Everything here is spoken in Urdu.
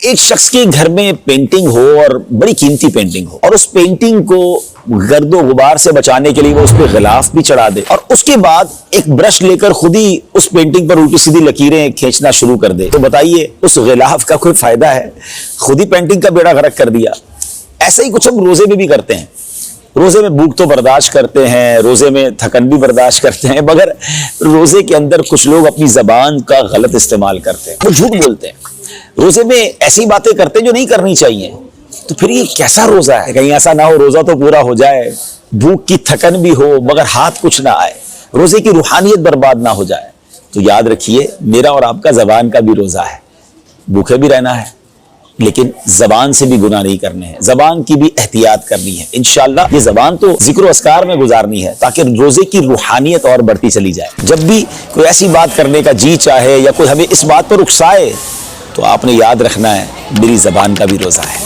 ایک شخص کے گھر میں پینٹنگ ہو اور بڑی قیمتی پینٹنگ ہو اور اس پینٹنگ کو گرد و غبار سے بچانے کے لیے وہ اس پہ غلاف بھی چڑھا دے اور اس کے بعد ایک برش لے کر خود ہی اس پینٹنگ پر الٹی سیدھی لکیریں کھینچنا شروع کر دے، تو بتائیے اس غلاف کا کوئی فائدہ ہے؟ خود ہی پینٹنگ کا بیڑا غرق کر دیا۔ ایسا ہی کچھ ہم روزے میں بھی کرتے ہیں۔ روزے میں بھوک تو برداشت کرتے ہیں، روزے میں تھکن بھی برداشت کرتے ہیں، مگر روزے کے اندر کچھ لوگ اپنی زبان کا غلط استعمال کرتے ہیں، وہ جھوٹ بولتے ہیں، روزے میں ایسی باتیں کرتے ہیں جو نہیں کرنی چاہیے۔ تو پھر یہ کیسا روزہ ہے؟ کہیں ایسا نہ ہو روزہ تو پورا ہو جائے، بھوک کی تھکن بھی ہو مگر ہاتھ کچھ نہ آئے، روزے کی روحانیت برباد نہ ہو جائے۔ تو یاد رکھیے میرا اور آپ کا زبان کا بھی روزہ ہے، بھوکے بھی رہنا ہے لیکن زبان سے بھی گناہ نہیں کرنے ہیں، زبان کی بھی احتیاط کرنی ہے۔ انشاءاللہ یہ زبان تو ذکر و اذکار میں گزارنی ہے تاکہ روزے کی روحانیت اور بڑھتی چلی جائے۔ جب بھی کوئی ایسی بات کرنے کا جی چاہے یا کوئی ہمیں اس بات پر اکسائے تو آپ نے یاد رکھنا ہے میری زبان کا بھی روزہ ہے۔